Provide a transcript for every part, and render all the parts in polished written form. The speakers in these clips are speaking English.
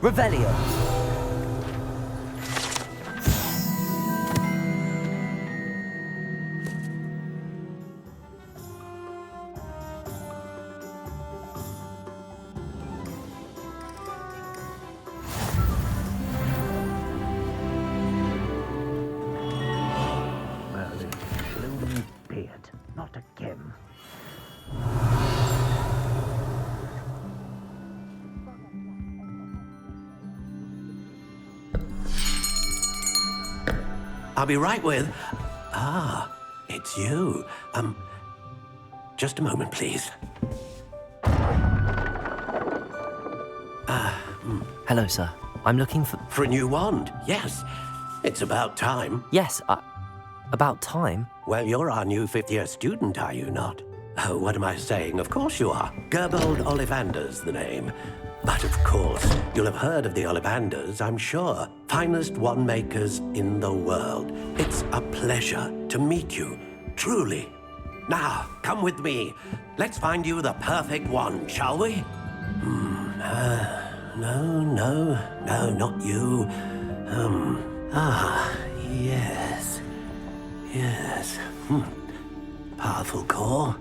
Revelio. Not again. I'll be right with... Ah, it's you. Just a moment, please. Hello, sir. I'm looking for... For a new wand, yes. It's about time. Yes, about time. Well, you're our new fifth-year student, are you not? Oh, what am I saying? Of course you are. Gerbold Ollivander's the name. But of course, you'll have heard of the Ollivanders, I'm sure. Finest wand makers in the world. It's a pleasure to meet you, truly. Now, come with me. Let's find you the perfect wand, shall we? No, not you. Yes. Powerful core.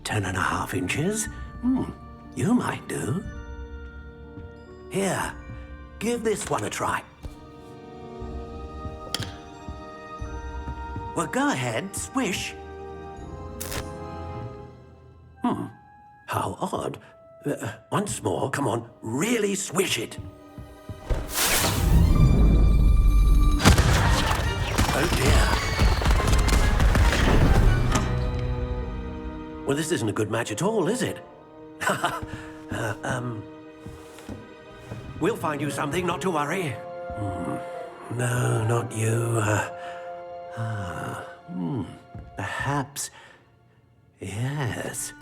10.5 inches. You might do. Here, give this one a try. Well, go ahead, swish. How odd. Once more, come on, really swish it. Oh dear. Well, this isn't a good match at all, is it? We'll find you something, not to worry. No, not you. Perhaps... Yes.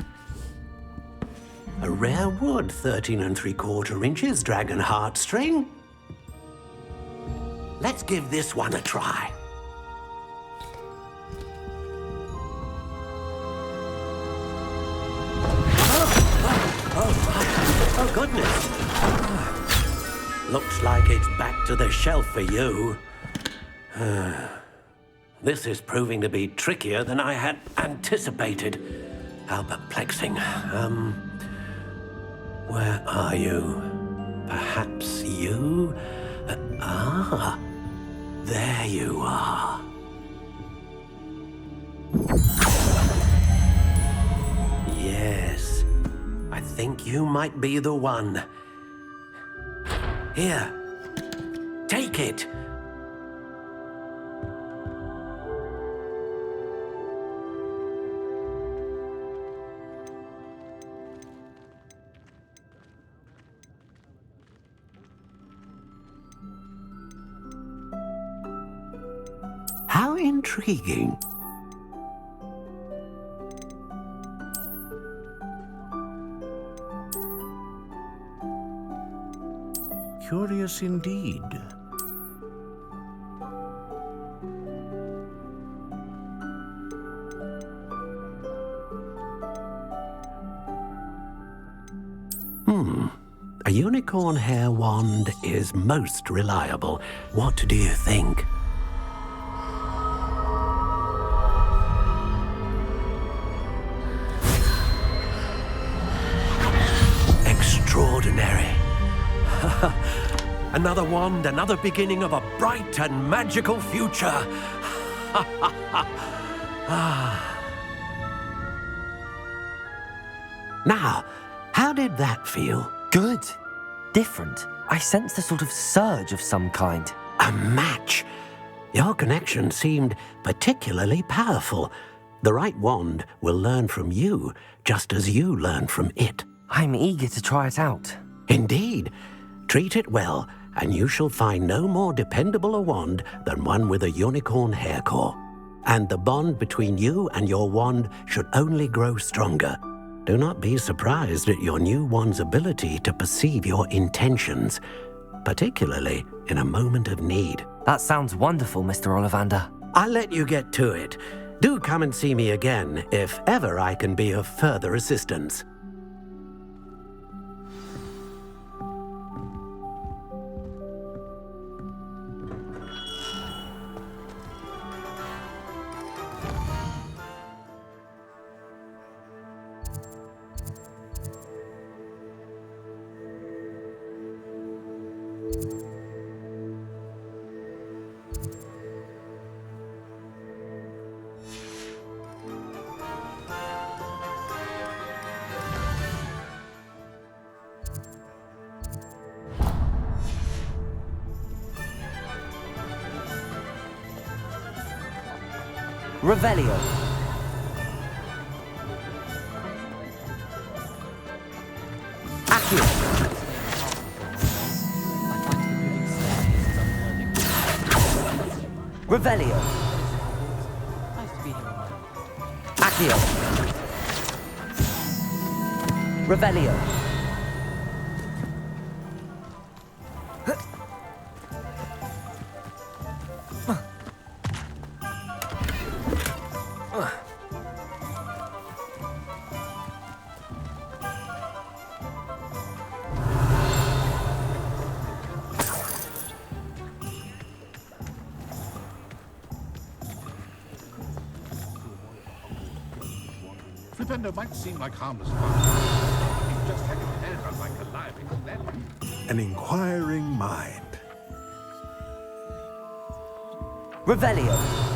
A rare wood, 13 3/4 inches, dragon heartstring. Let's give this one a try. Oh, goodness. Looks like it's back to the shelf for you. This is proving to be trickier than I had anticipated. How perplexing. Where are you? Perhaps you? There you are. Yes, I think you might be the one. Here, take it. How intriguing. Curious indeed. A unicorn hair wand is most reliable. What do you think? Extraordinary. Another wand, another beginning of a bright and magical future. Now, how did that feel? Good. Different. I sensed a sort of surge of some kind. A match. Your connection seemed particularly powerful. The right wand will learn from you, just as you learn from it. I'm eager to try it out. Indeed. Treat it well, and you shall find no more dependable a wand than one with a unicorn hair core. And the bond between you and your wand should only grow stronger. Do not be surprised at your new wand's ability to perceive your intentions, particularly in a moment of need. That sounds wonderful, Mr. Ollivander. I'll let you get to it. Do come and see me again if ever I can be of further assistance. Revelio. Accio. Revelio. Accio. Revelio. Flipendo might seem like harmless fun. You've just had your hand on like a live ukulele. An inquiring mind. Revelio.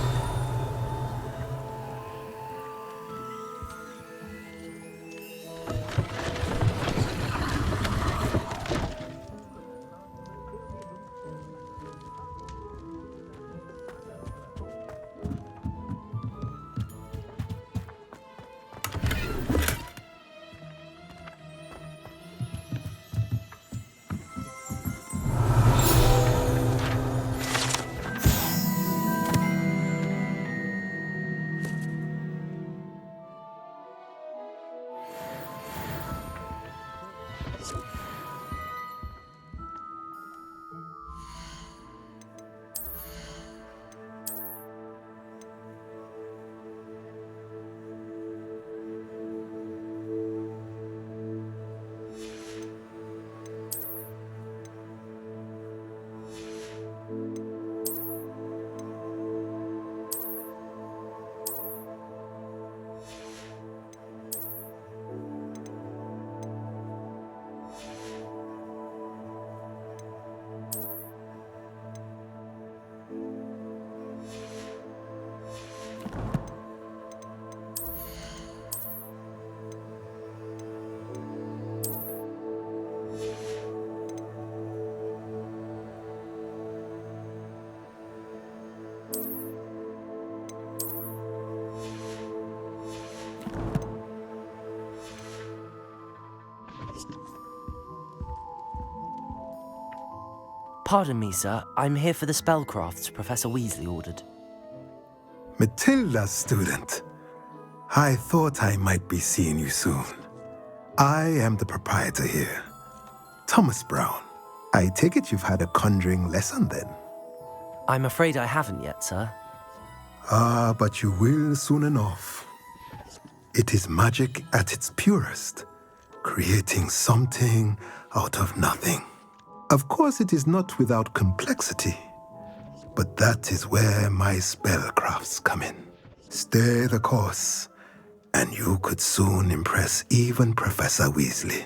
Pardon me, sir. I'm here for the spellcrafts Professor Weasley ordered. Matilda's student. I thought I might be seeing you soon. I am the proprietor here, Thomas Brown. I take it you've had a conjuring lesson then? I'm afraid I haven't yet, sir. Ah, but you will soon enough. It is magic at its purest, creating something out of nothing. Of course, it is not without complexity, but that is where my spellcrafts come in. Stay the course, and you could soon impress even Professor Weasley.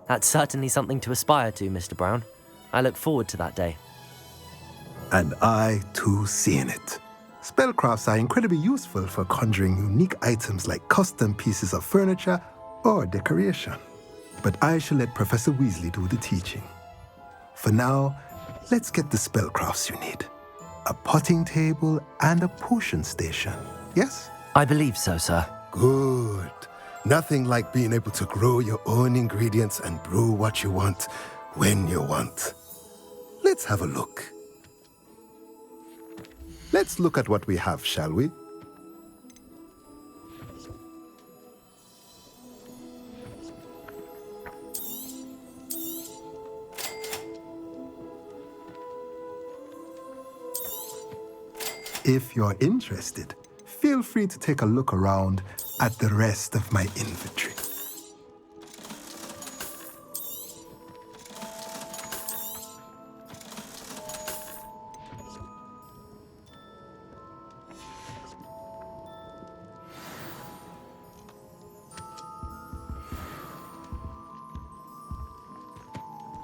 That's certainly something to aspire to, Mr. Brown. I look forward to that day. And I, too, seeing it. Spellcrafts are incredibly useful for conjuring unique items like custom pieces of furniture or decoration. But I shall let Professor Weasley do the teaching. For now, let's get the spellcrafts you need. A potting table and a potion station, yes? I believe so, sir. Good. Nothing like being able to grow your own ingredients and brew what you want when you want. Let's have a look. Let's look at what we have, shall we? If you're interested, feel free to take a look around at the rest of my inventory.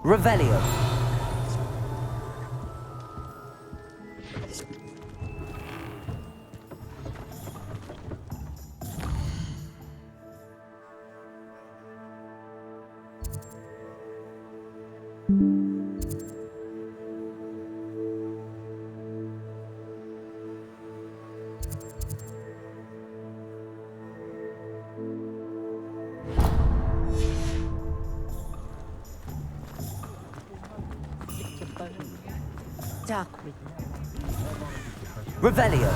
Revelio. stuck with you. Revelio.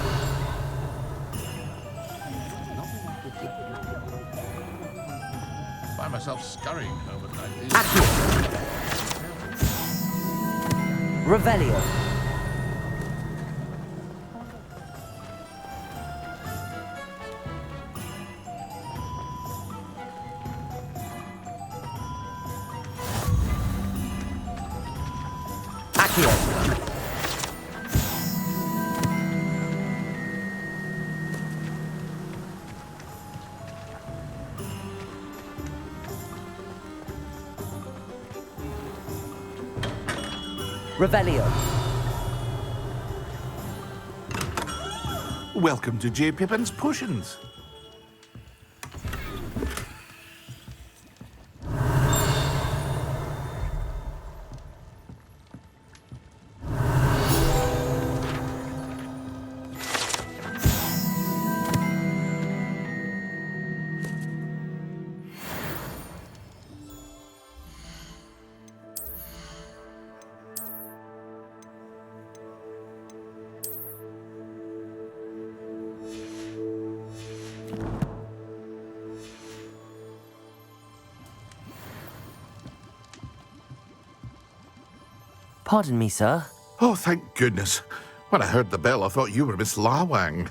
Find myself scurrying home at night. Accio. Revelio. Accio. Revelio. Welcome to J. Pippin's Potions. Pardon me, sir. Oh, thank goodness. When I heard the bell, I thought you were Miss Lawang.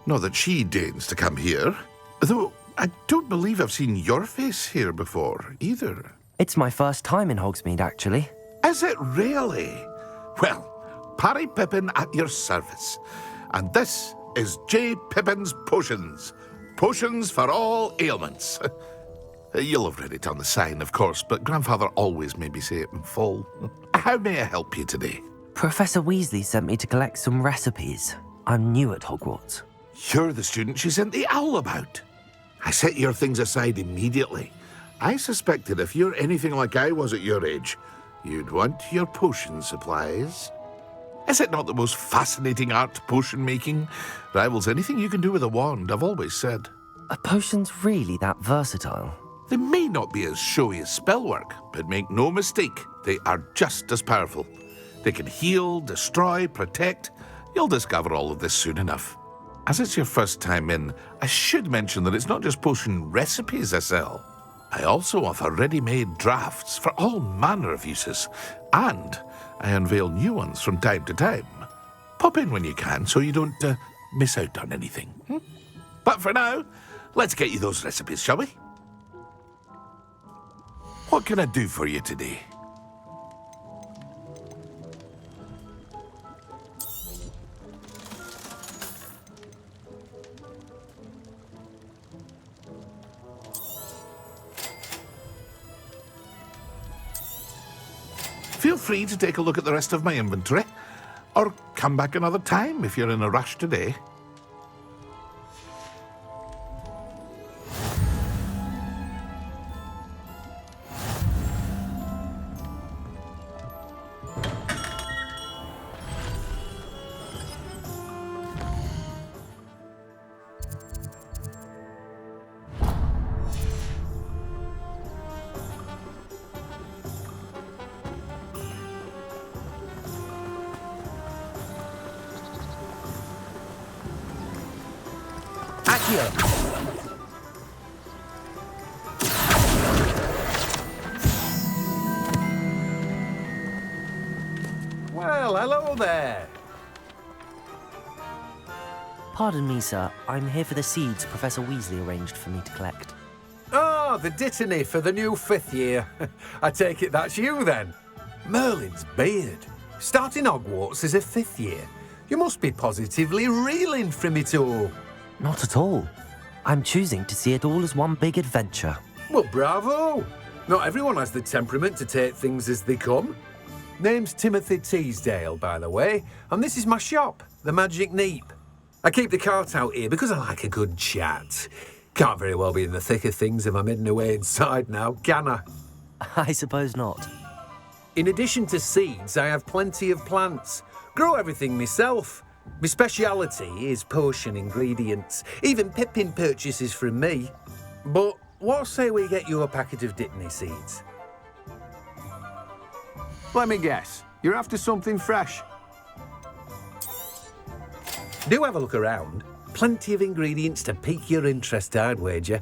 Not that she deigns to come here. Though I don't believe I've seen your face here before, either. It's my first time in Hogsmeade, actually. Is it really? Well, Parry Pippin at your service. And this is J. Pippin's Potions. Potions for all ailments. You'll have read it on the sign, of course, but Grandfather always made me say it in full. How may I help you today? Professor Weasley sent me to collect some recipes. I'm new at Hogwarts. You're the student she sent the owl about. I set your things aside immediately. I suspected if you're anything like I was at your age, you'd want your potion supplies. Is it not the most fascinating art, potion making? Rivals anything you can do with a wand, I've always said. Are potions really that versatile? They may not be as showy as spellwork, but make no mistake, they are just as powerful. They can heal, destroy, protect. You'll discover all of this soon enough. As it's your first time in, I should mention that it's not just potion recipes I sell. I also offer ready-made drafts for all manner of uses, and I unveil new ones from time to time. Pop in when you can so you don't miss out on anything. But for now, let's get you those recipes, shall we? What can I do for you today? Feel free to take a look at the rest of my inventory, or come back another time if you're in a rush today. Well, hello there. Pardon me, sir. I'm here for the seeds Professor Weasley arranged for me to collect. Oh, the dittany for the new 5th year. I take it that's you then. Merlin's beard. Starting Hogwarts as a 5th year. You must be positively reeling from it all. Not at all. I'm choosing to see it all as one big adventure. Well, bravo. Not everyone has the temperament to take things as they come. Name's Timothy Teasdale, by the way, and this is my shop, the Magic Neep. I keep the cart out here because I like a good chat. Can't very well be in the thick of things if I'm hidden away inside now, can I? I suppose not. In addition to seeds, I have plenty of plants. Grow everything myself. My speciality is potion ingredients. Even Pippin purchases from me. But what say we get you a packet of Dittany seeds? Let me guess. You're after something fresh. Do have a look around. Plenty of ingredients to pique your interest, I'd wager.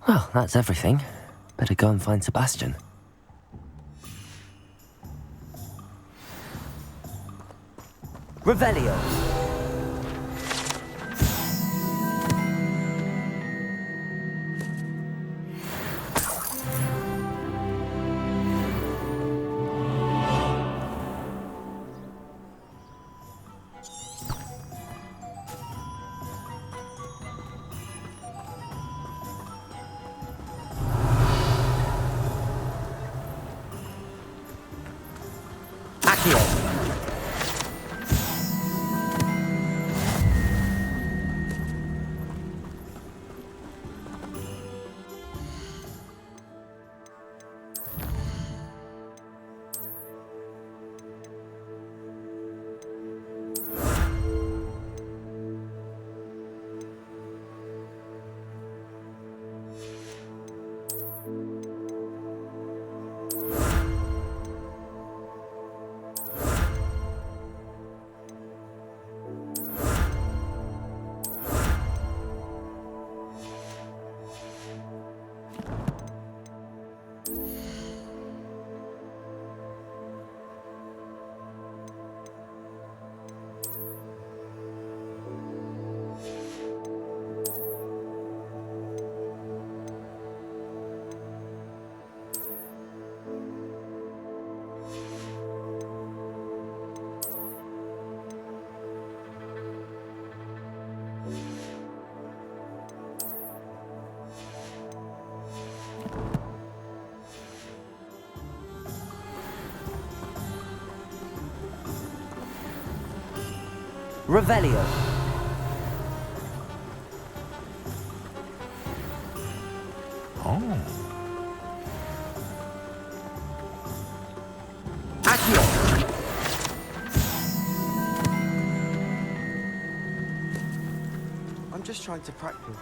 Well, that's everything. Better go and find Sebastian. Revelio. Accio. Revelio. Oh. Accio. I'm just trying to practice.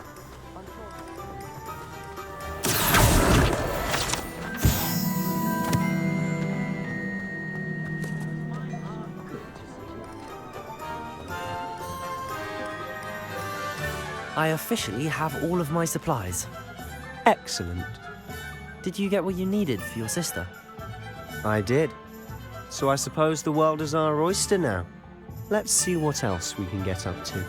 I officially have all of my supplies. Excellent. Did you get what you needed for your sister? I did. So I suppose the world is our oyster now. Let's see what else we can get up to.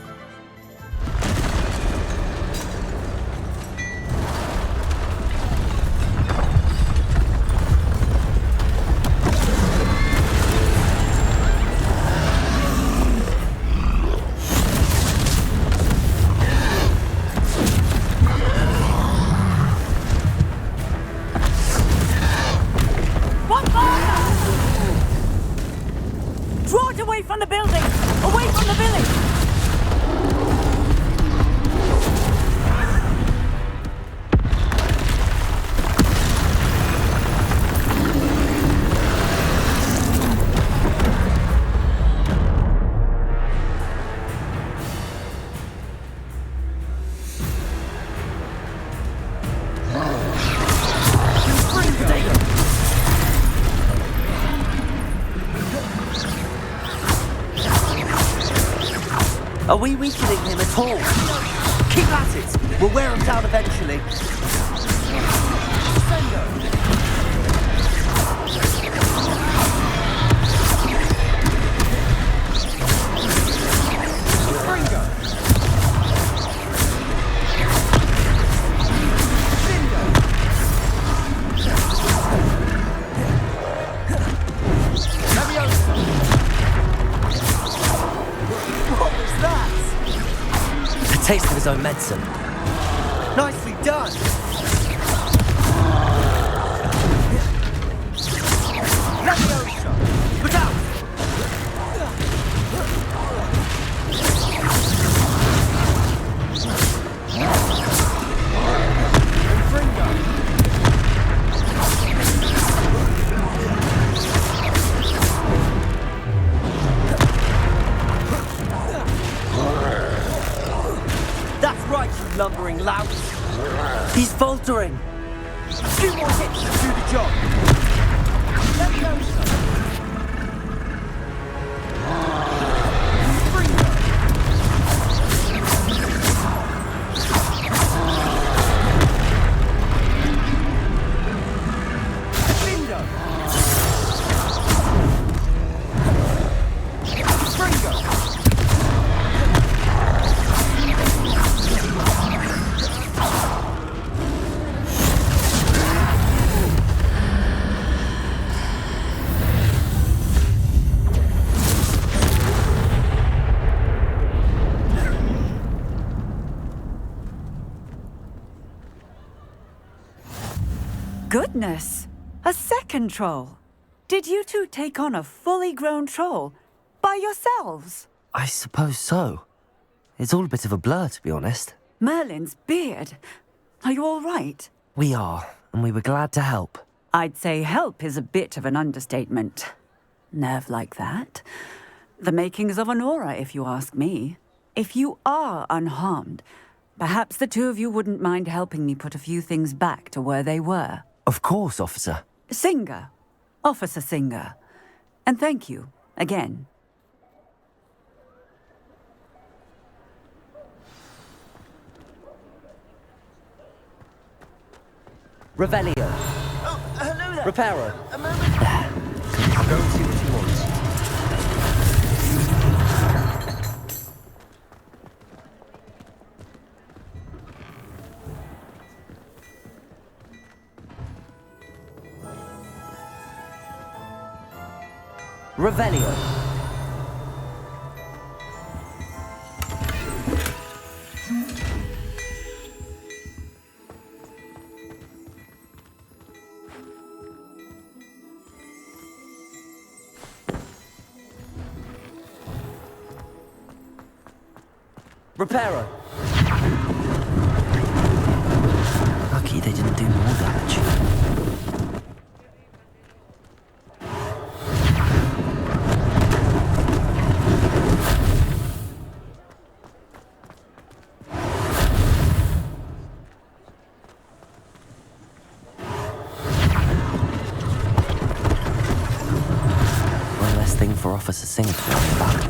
Draw it away from the building! Away from the village! Are we weakening him at all? Keep at it! We'll wear him down eventually. Taste of his own medicine. Nicely done! Leviosa! Put out! Lumbering lout. He's faltering. A few more hits to do the job. Leviosa! Goodness! A second troll! Did you two take on a fully grown troll by yourselves? I suppose so. It's all a bit of a blur, to be honest. Merlin's beard. Are you all right? We are, and we were glad to help. I'd say help is a bit of an understatement. Nerve like that. The makings of an aura, if you ask me. If you are unharmed, perhaps the two of you wouldn't mind helping me put a few things back to where they were. Of course, officer. Singer. Officer Singer. And thank you, again. Revelio. Oh, hello there. Reparo. A moment. I'll go and see what he wants. Revelio. Reparo. Lucky they didn't do more damage. One less thing for Officer Singer to worry about.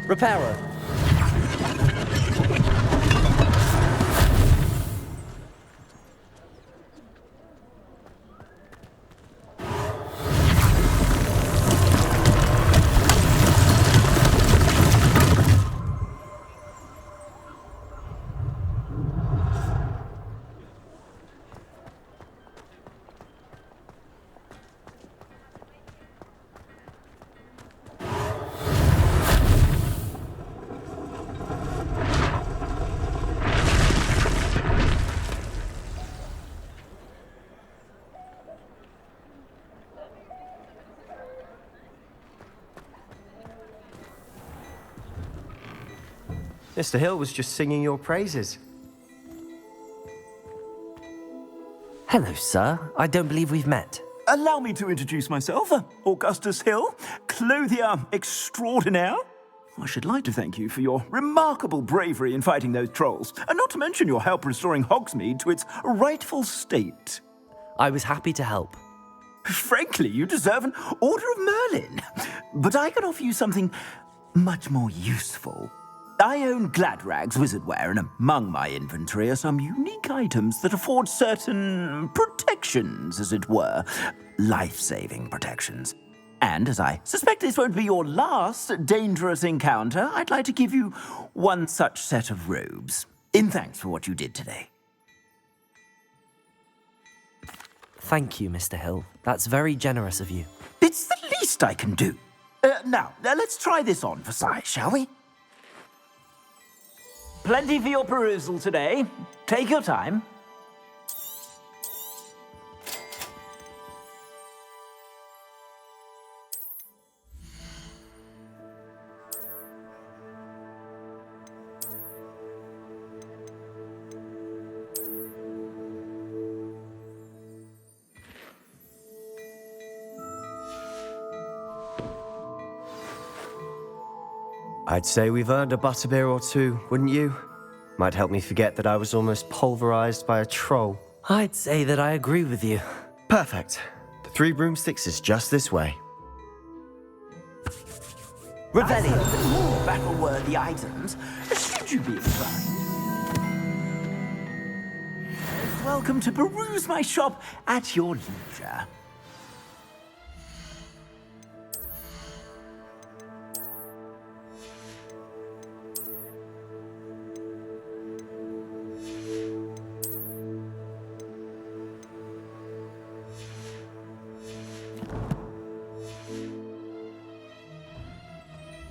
Reparo. Mr. Hill was just singing your praises. Hello, sir. I don't believe we've met. Allow me to introduce myself, Augustus Hill, clothier extraordinaire. I should like to thank you for your remarkable bravery in fighting those trolls, and not to mention your help restoring Hogsmeade to its rightful state. I was happy to help. Frankly, you deserve an Order of Merlin, but I can offer you something much more useful. I own Gladrag's wizardware, and among my inventory are some unique items that afford certain protections, as it were. Life-saving protections. And as I suspect this won't be your last dangerous encounter, I'd like to give you one such set of robes, in thanks for what you did today. Thank you, Mr. Hill. That's very generous of you. It's the least I can do. Now, let's try this on for size, shall we? Plenty for your perusal today. Take your time. I'd say we've earned a butterbeer or two, wouldn't you? Might help me forget that I was almost pulverized by a troll. I'd say that I agree with you. Perfect. The 3 broomsticks is just this way. Revelio. More battle-worthy items, should you be inclined. Welcome to peruse my shop at your leisure.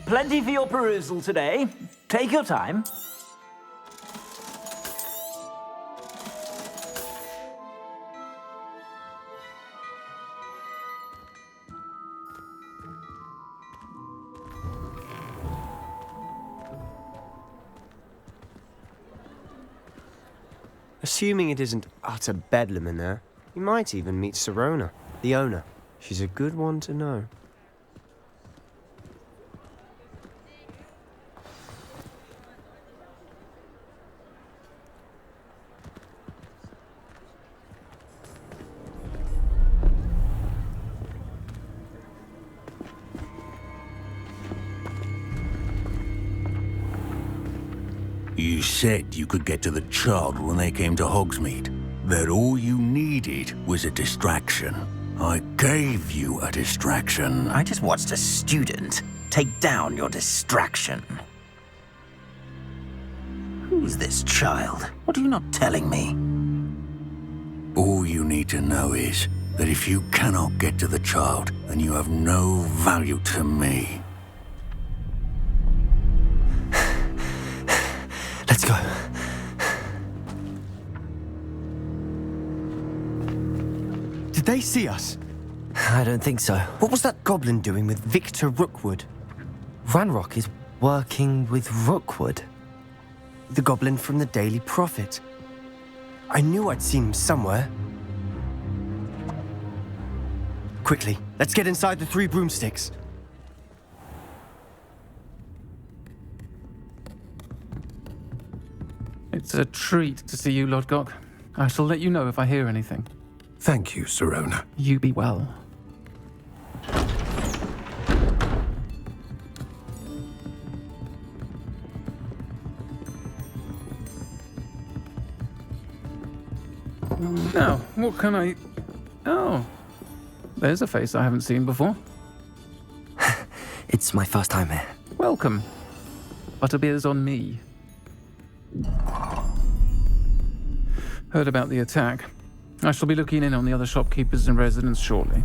Plenty for your perusal today. Take your time. Assuming it isn't utter bedlam in there, you might even meet Sirona, the owner. She's a good one to know. You said you could get to the child when they came to Hogsmeade. That all you needed was a distraction. I gave you a distraction. I just watched a student take down your distraction. Who's this child? What are you not telling me? All you need to know is that if you cannot get to the child, then you have no value to me. Let's go. Did they see us? I don't think so. What was that goblin doing with Victor Rookwood? Ranrock is working with Rookwood. The goblin from the Daily Prophet. I knew I'd seen him somewhere. Quickly, let's get inside the 3 broomsticks. It's a treat to see you, Lodgok. I shall let you know if I hear anything. Thank you, Sirona. You be well. Now, what can I... Oh, there's a face I haven't seen before. It's my first time here. Welcome. Butterbeer's on me. Heard about the attack. I shall be looking in on the other shopkeepers and residents shortly.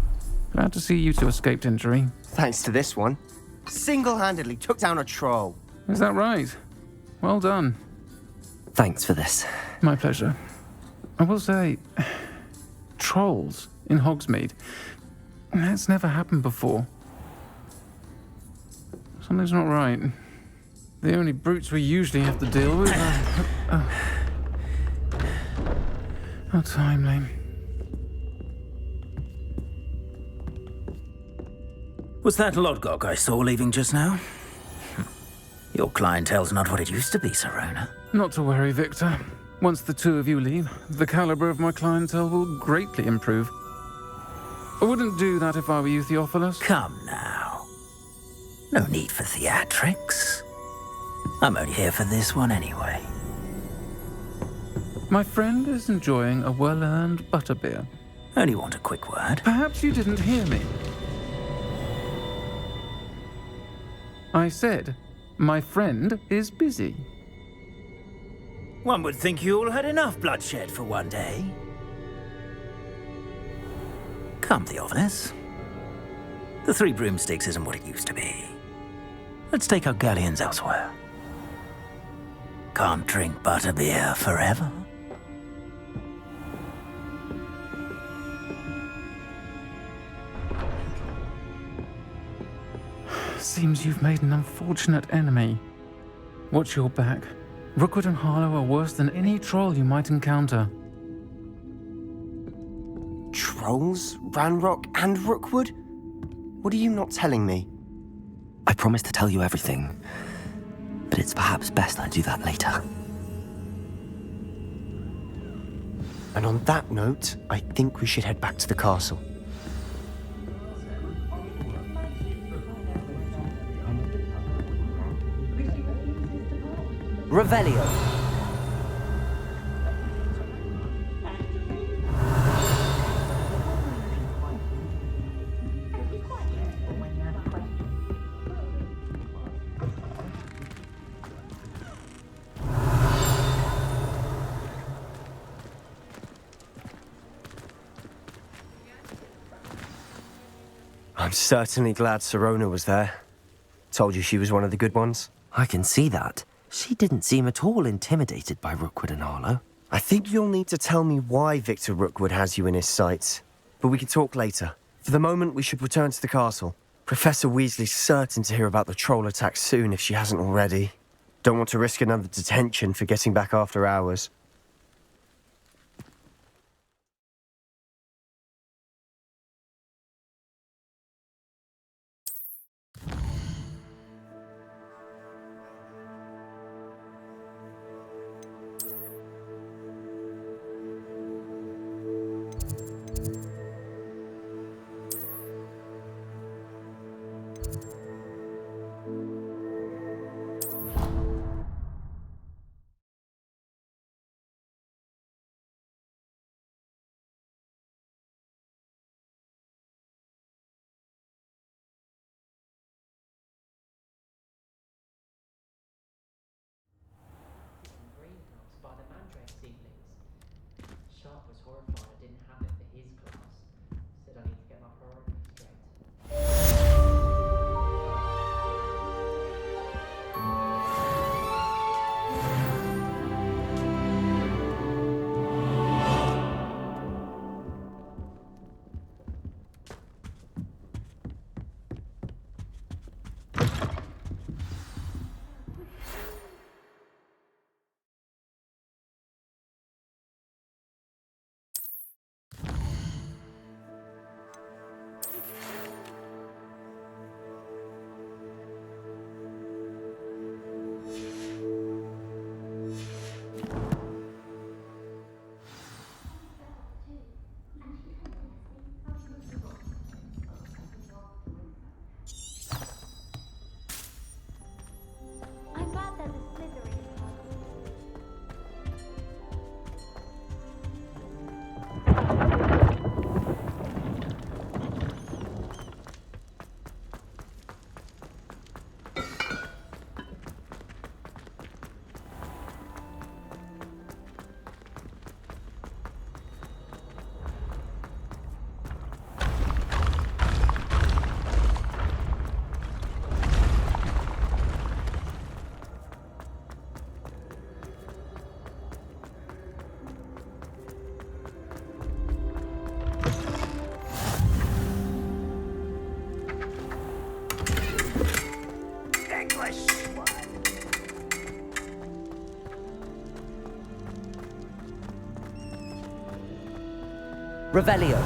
Glad to see you two escaped injury. Thanks to this one. Single-handedly took down a troll. Is that right? Well done. Thanks for this. My pleasure. I will say, trolls in Hogsmeade. That's never happened before. Something's not right. The only brutes we usually have to deal with are... How timely. Was that Lodgok I saw leaving just now? Your clientele's not what it used to be, Sirona. Not to worry, Victor. Once the 2 of you leave, the caliber of my clientele will greatly improve. I wouldn't do that if I were you, Theophilus. Come now. No need for theatrics. I'm only here for this one anyway. My friend is enjoying a well-earned butterbeer. Only want a quick word. Perhaps you didn't hear me. I said, my friend is busy. One would think you all had enough bloodshed for one day. Come, Theophilus. The 3 broomsticks isn't what it used to be. Let's take our galleons elsewhere. Can't drink butterbeer forever. Seems you've made an unfortunate enemy. Watch your back. Rookwood and Harlow are worse than any troll you might encounter. Trolls? Ranrock and Rookwood? What are you not telling me? I promise to tell you everything, but it's perhaps best I do that later. And on that note, I think we should head back to the castle. Revelio. I'm certainly glad Sirona was there. Told you she was one of the good ones. I can see that. She didn't seem at all intimidated by Rookwood and Harlow. I think you'll need to tell me why Victor Rookwood has you in his sights. But we can talk later. For the moment, we should return to the castle. Professor Weasley's certain to hear about the troll attack soon if she hasn't already. Don't want to risk another detention for getting back after hours. Revelio.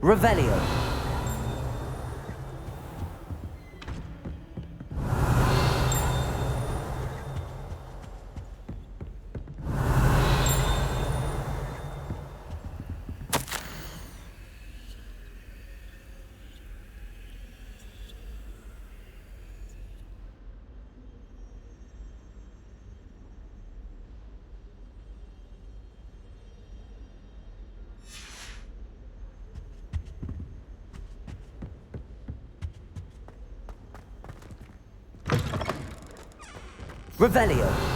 Revelio. Revelio.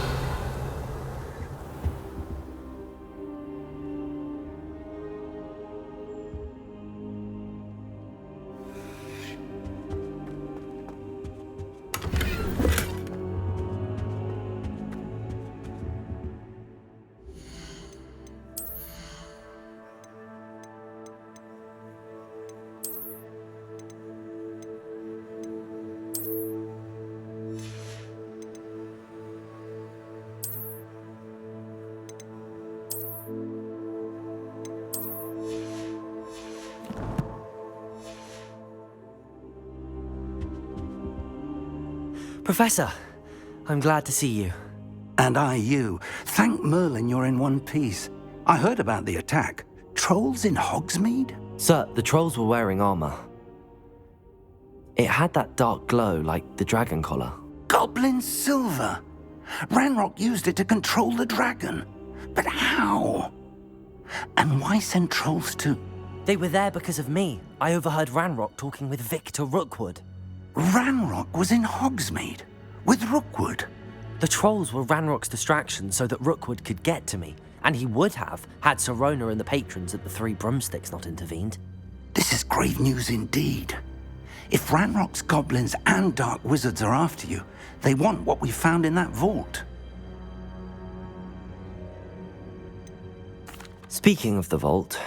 Professor, I'm glad to see you. And I you. Thank Merlin you're in one piece. I heard about the attack. Trolls in Hogsmeade? Sir, the trolls were wearing armor. It had that dark glow like the dragon collar. Goblin silver! Ranrock used it to control the dragon. But how? And why send trolls to... They were there because of me. I overheard Ranrock talking with Victor Rookwood. Ranrock was in Hogsmeade with Rookwood. The trolls were Ranrock's distraction so that Rookwood could get to me, and he would have had Sirona and the patrons at the Three Broomsticks not intervened. This is grave news indeed. If Ranrock's goblins and dark wizards are after you, they want what we found in that vault. Speaking of the vault,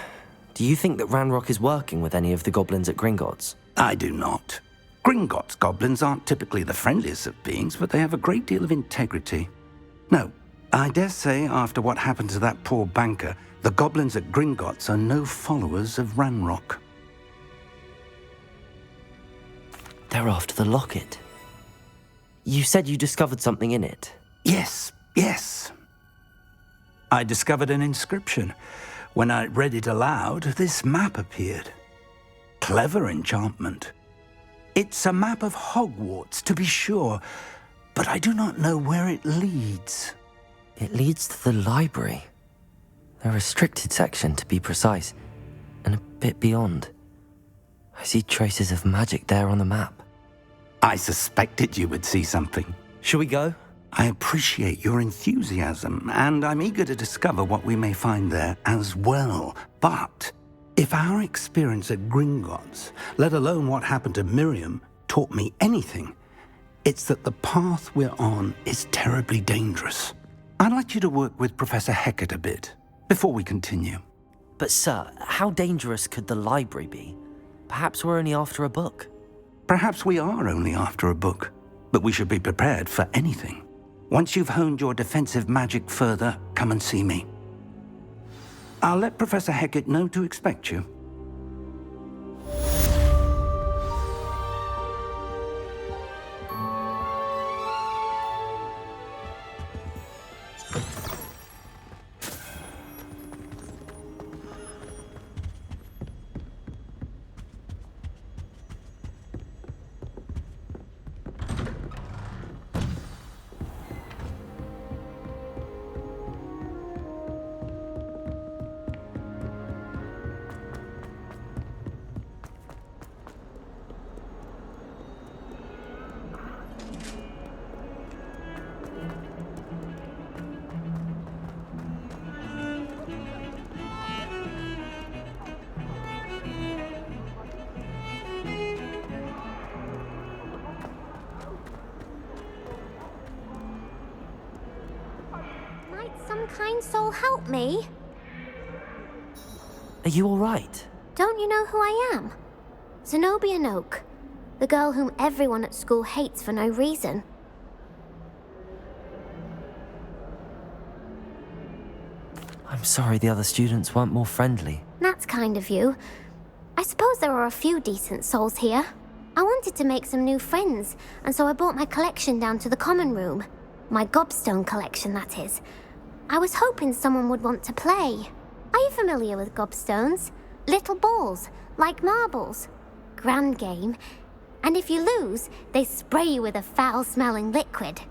do you think that Ranrock is working with any of the goblins at Gringotts? I do not. Gringotts goblins aren't typically the friendliest of beings, but they have a great deal of integrity. No, I dare say after what happened to that poor banker, the goblins at Gringotts are no followers of Ranrock. They're after the locket. You said you discovered something in it. Yes. I discovered an inscription. When I read it aloud, this map appeared. Clever enchantment. It's a map of Hogwarts, to be sure, but I do not know where it leads. It leads to the library. A restricted section, to be precise, and a bit beyond. I see traces of magic there on the map. I suspected you would see something. Shall we go? I appreciate your enthusiasm, and I'm eager to discover what we may find there as well. But if our experience at Gringotts, let alone what happened to Miriam, taught me anything, it's that the path we're on is terribly dangerous. I'd like you to work with Professor Hecat a bit before we continue. But sir, how dangerous could the library be? Perhaps we're only after a book. Perhaps we are only after a book, but we should be prepared for anything. Once you've honed your defensive magic further, come and see me. I'll let Professor Hecat know to expect you. kind soul help me? Are you all right? Don't you know who I am? Zenobia Noak, the girl whom everyone at school hates for no reason. I'm sorry the other students weren't more friendly. That's kind of you. I suppose there are a few decent souls here. I wanted to make some new friends, and so I brought my collection down to the common room. My gobstone collection, that is. I was hoping someone would want to play. Are you familiar with gobstones? Little balls, like marbles. Grand game. And if you lose, they spray you with a foul-smelling liquid.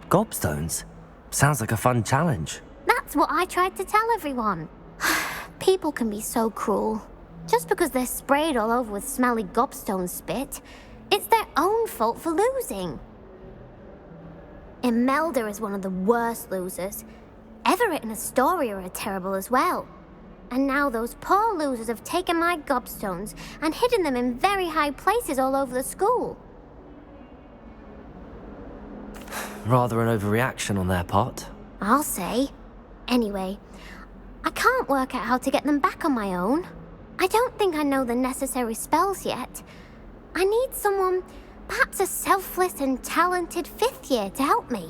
Gobstones? Sounds like a fun challenge. That's what I tried to tell everyone. People can be so cruel. Just because they're sprayed all over with smelly gobstone spit, it's their own fault for losing. Imelda is one of the worst losers. Everett and Astoria are terrible as well. And now those poor losers have taken my gobstones and hidden them in very high places all over the school. Rather an overreaction on their part. I'll say. Anyway, I can't work out how to get them back on my own. I don't think I know the necessary spells yet. I need someone, perhaps a selfless and talented 5th year to help me.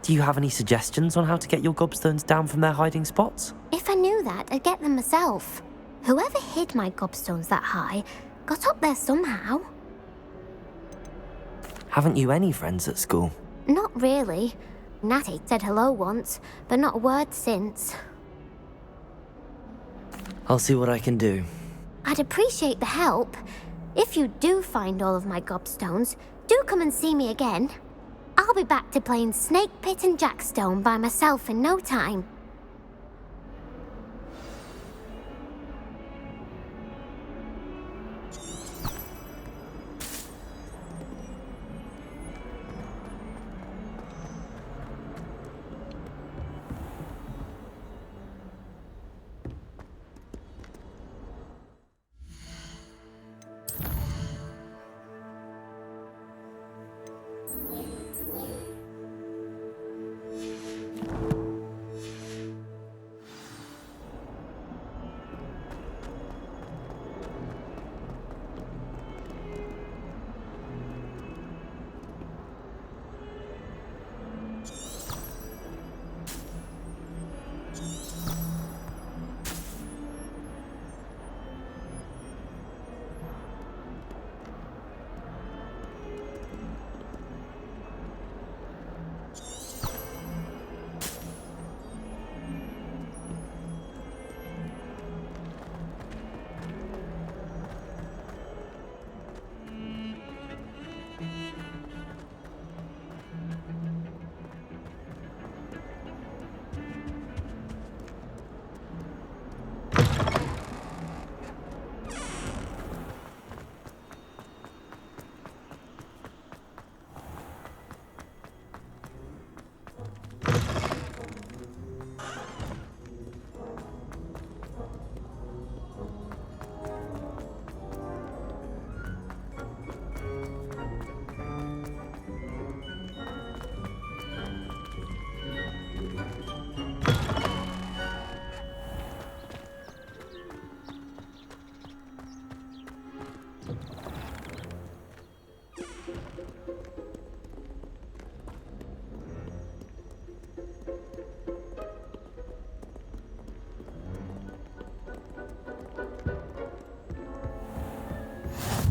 Do you have any suggestions on how to get your gobstones down from their hiding spots? If I knew that, I'd get them myself. Whoever hid my gobstones that high got up there somehow. Haven't you any friends at school? Not really. Natty said hello once, but not a word since. I'll see what I can do. I'd appreciate the help. If you do find all of my gobstones, do come and see me again. I'll be back to playing Snake Pit and Jackstone by myself in no time.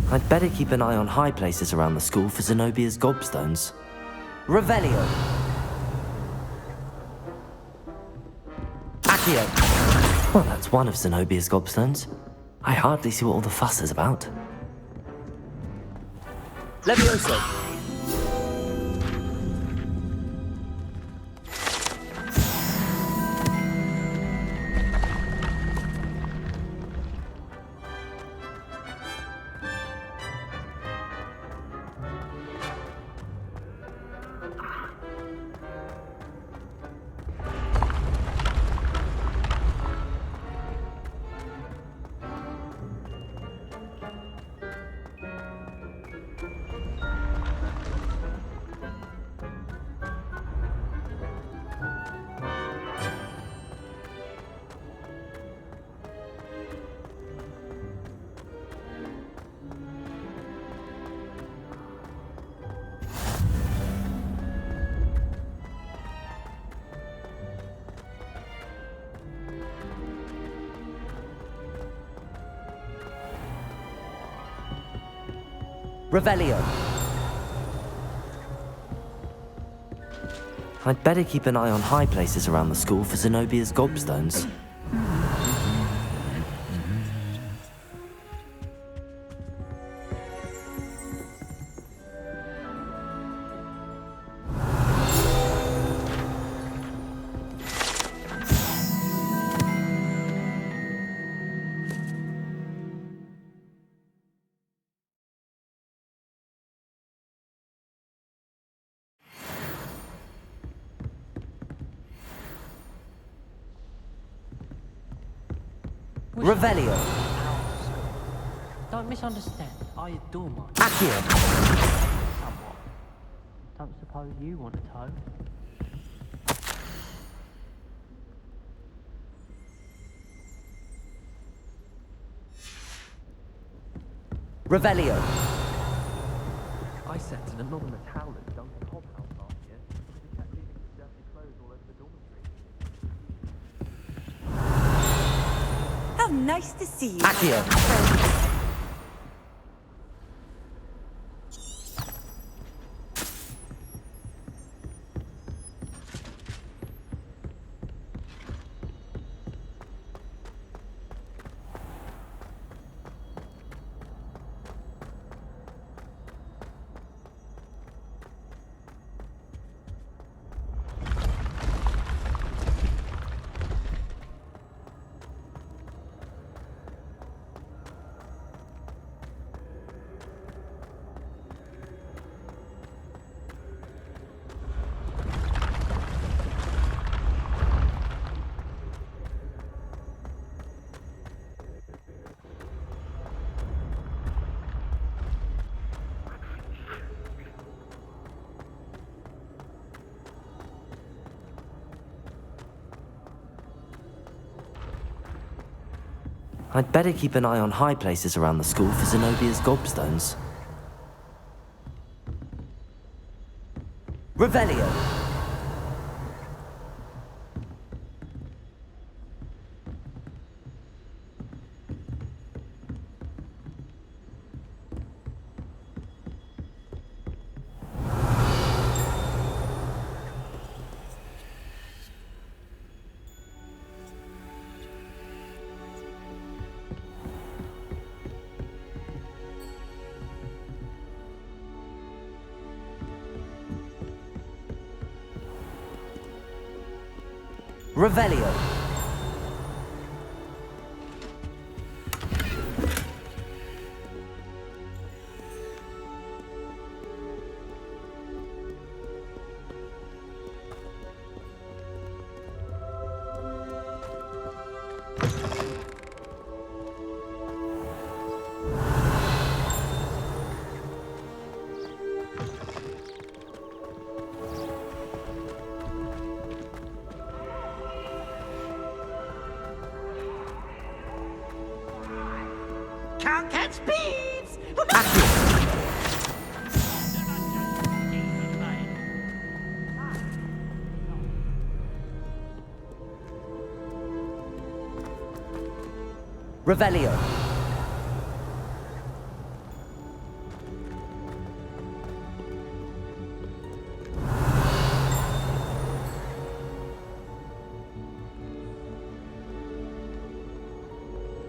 I'd better keep an eye on high places around the school for Zenobia's gobstones. Revelio! Accio! Well, that's one of Zenobia's gobstones. I hardly see what all the fuss is about. Levioso! Revelio. I'd better keep an eye on high places around the school for Zenobia's gobstones. Revelio. Don't misunderstand. I adore my Accio. somewhat. Don't suppose you want a toe? Revelio. I sat in anonymous howlers down the Cobb House last year because he kept leaving his dirty clothes all over the dormitory. How nice to see you. Accio. I'd better keep an eye on high places around the school for Zenobia's gobstones. Revelio. Revelio. Can't catch bees! Revelio.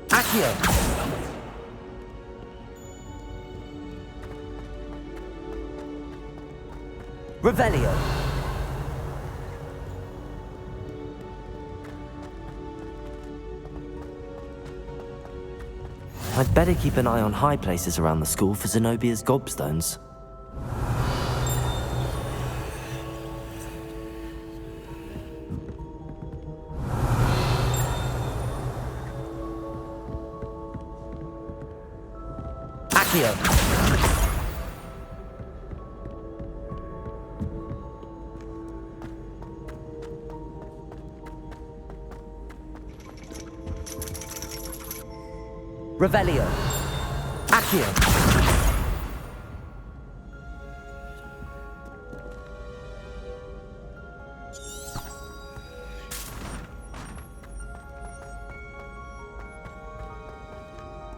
Accio. Revelio. I'd better keep an eye on high places around the school for Zenobia's gobstones. Accio. Revelio. Accio.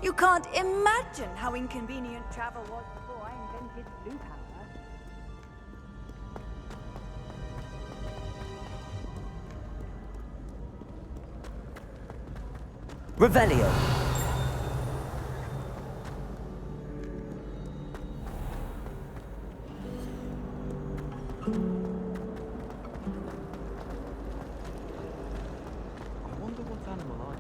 You can't imagine how inconvenient travel was before I his blue power. Revelio. I wonder what animal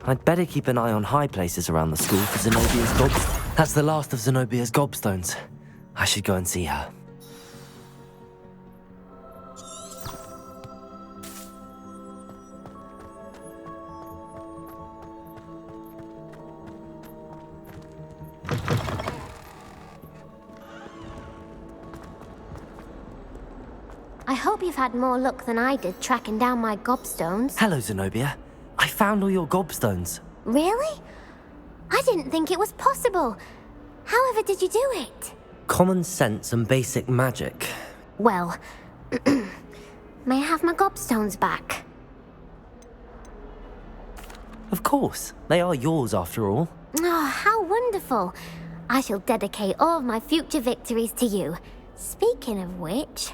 I'd better keep an eye on high places around the school for Zenobia's gob. That's the last of Zenobia's gobstones. I should go and see her. I hope you've had more luck than I did tracking down my gobstones. Hello, Zenobia. I found all your gobstones. Really? I didn't think it was possible. However did you do it? Common sense and basic magic. Well, may I have my gobstones back? Of course. They are yours after all. Oh, how wonderful. I shall dedicate all of my future victories to you. Speaking of which,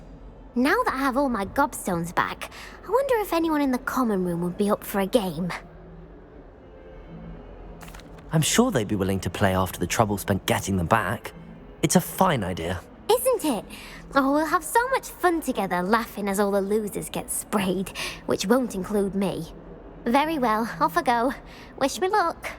now that I have all my gobstones back, I wonder if anyone in the common room would be up for a game. I'm sure they'd be willing to play after the trouble spent getting them back. It's a fine idea. Isn't it? Oh, we'll have so much fun together laughing as all the losers get sprayed, which won't include me. Very well, off I go. Wish me luck.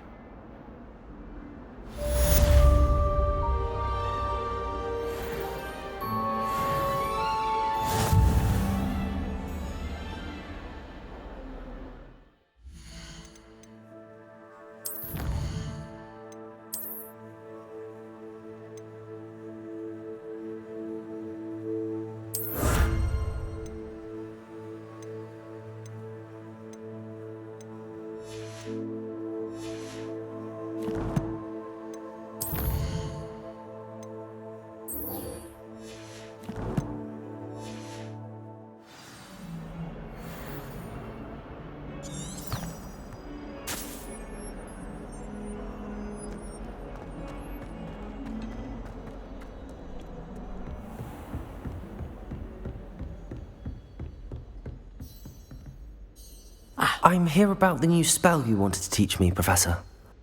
I'm here about the new spell you wanted to teach me, Professor.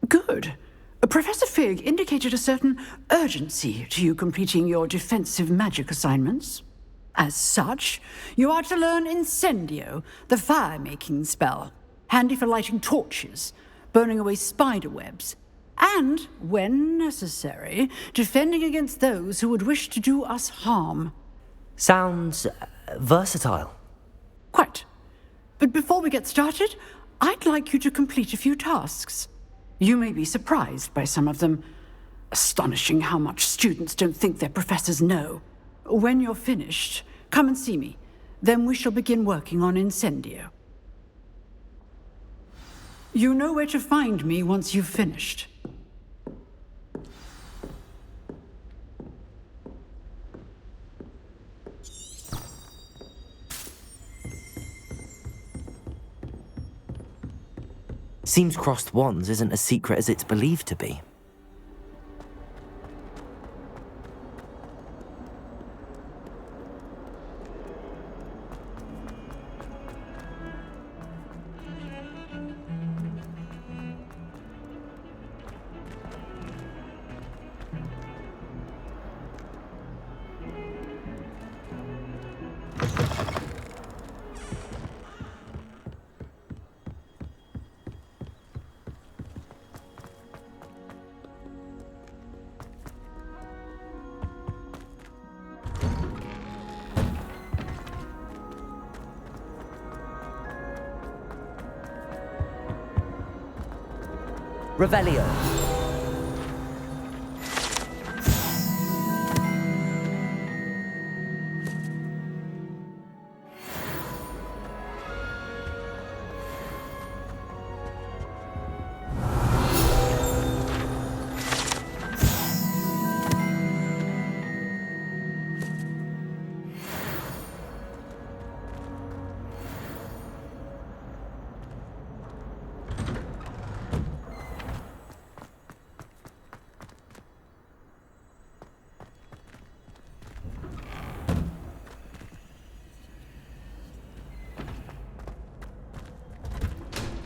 Good. Professor Fig indicated a certain urgency to you completing your defensive magic assignments. As such, you are to learn Incendio, the fire-making spell, handy for lighting torches, burning away spider webs, and, when necessary, defending against those who would wish to do us harm. Sounds versatile. Quite. But before we get started, I'd like you to complete a few tasks. You may be surprised by some of them. Astonishing how much students don't think their professors know. When you're finished, come and see me. Then we shall begin working on Incendio. You know where to find me once you've finished. Seems crossed wands isn't as secret as it's believed to be. Revelio.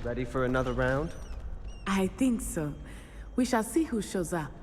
Ready for another round? I think so. We shall see who shows up.